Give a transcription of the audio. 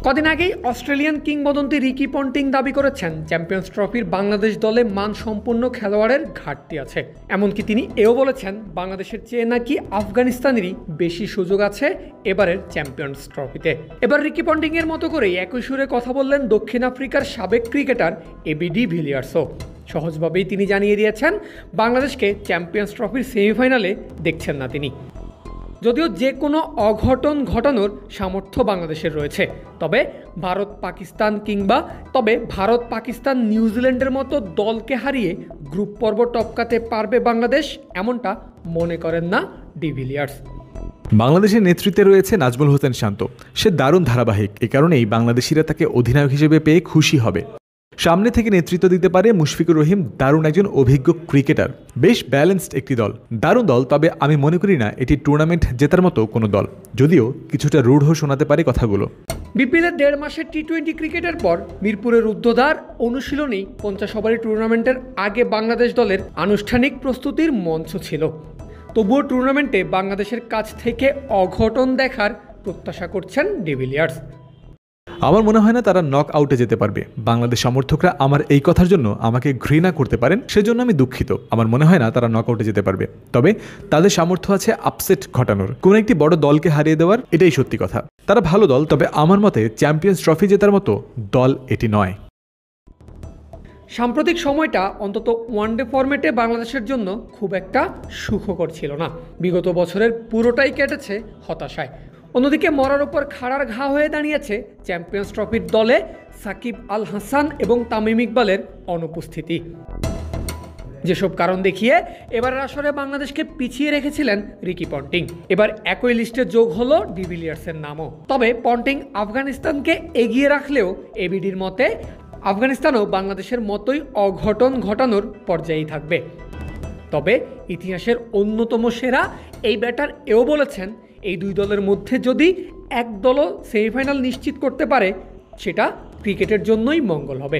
কদিন আগেই অস্ট্রেলিয়ান কিংবদন্তি রিকি পন্টিং দাবি করেছেন চ্যাম্পিয়ন্স ট্রফির বাংলাদেশ দলে মানসম্পন্ন খেলোয়াড়ের ঘাটতি আছে। এমনকি তিনি এও বলেছেন বাংলাদেশের চেয়ে নাকি আফগানিস্তানেরই বেশি সুযোগ আছে এবারের চ্যাম্পিয়ন্স ট্রফিতে। এবার রিকি পন্টিং এর মতো করেই একই সুরে কথা বললেন দক্ষিণ আফ্রিকার সাবেক ক্রিকেটার এবি ডি ভিলিয়ার্সও। সহজভাবেই তিনি জানিয়ে দিয়েছেন বাংলাদেশকে চ্যাম্পিয়ন্স ট্রফির সেমিফাইনালে দেখছেন না তিনি। যদিও যে কোনো অঘটন ঘটানোর সামর্থ্য বাংলাদেশের রয়েছে, তবে ভারত পাকিস্তান নিউজিল্যান্ডের মতো দলকে হারিয়ে গ্রুপ পর্ব টপকাতে পারবে বাংলাদেশ, এমনটা মনে করেন না ডিভিলিয়ার্স। বাংলাদেশের নেতৃত্বে রয়েছে নাজমুল হোসেন শান্ত। সে দারুণ ধারাবাহিক, এ কারণেই বাংলাদেশিরা তাকে অধিনায়ক হিসেবে পেয়ে খুশি হবে। সামনে থেকে নেতৃত্ব দিতে পারে মুশফিকুর রহিম, দারুণ একজন অভিজ্ঞ ক্রিকেটার। বেশ ব্যালেন্সড একটি দল, দারুণ দল। তবে আমি মনে করি না এটি টুর্নামেন্ট জেতার মতো কোনো দল, যদিও কিছুটা রূঢ় শোনাতে পারে কথাগুলো। বিপিএলের 1.5 মাসের টি-20 ক্রিকেটের পর মিরপুরের রুদ্ধদ্বার অনুশীলনী 50 ওভারের টুর্নামেন্টের আগে বাংলাদেশ দলের আনুষ্ঠানিক প্রস্তুতির মঞ্চ ছিল। তবুও টুর্নামেন্টে বাংলাদেশের কাছ থেকে অঘটন দেখার প্রত্যাশা করছেন ডিভিলিয়ার্স। আমার মনে হয় না তারা নক আউটে যেতে পারবে। বাংলাদেশ সমর্থকরা আমার এই কথার জন্য আমাকে ঘৃণা করতে পারেন, সেজন্য আমি দুঃখিত। আমার মনে হয় না তারা নক আউটে যেতে পারবে, তবে তাদের সামর্থ্য আছে আপসেট ঘটানোর, কোনো একটি বড় দলকে হারিয়ে দেওয়ার। এটাই সত্যি কথা। তারা ভালো দল, তবে আমার মতে চ্যাম্পিয়ন্স ট্রফি জেতার মতো দল এটি নয়। সাম্প্রতিক সময়টা অন্তত ওয়ানডে ফরম্যাটে বাংলাদেশের জন্য খুব একটা সুখকর ছিল না। বিগত বছরের পুরোটাই কেটেছে হতাশায়। অন্যদিকে মরার উপর খাড়ার ঘা হয়ে দাঁড়িয়েছে চ্যাম্পিয়ন্স ট্রফির দলে সাকিব আল হাসান এবং তামিম ইকবালের অনুপস্থিতি। যেসব কারণ দেখিয়ে এবারের আসরে বাংলাদেশকে পিছিয়ে রেখেছিলেন রিকি পন্টিং, এবার একই লিস্টে যোগ হলো ডিভিলিয়ার্সের নামও। তবে পন্টিং আফগানিস্তানকে এগিয়ে রাখলেও এবিডির মতে আফগানিস্তানও বাংলাদেশের মতোই অঘটন ঘটানোর পর্যায়েই থাকবে। তবে ইতিহাসের অন্যতম সেরা এই ব্যাটার এও বলেছেন এই দুই দলের মধ্যে যদি এক দলও সেমিফাইনাল নিশ্চিত করতে পারে সেটা ক্রিকেটের জন্যই মঙ্গল হবে।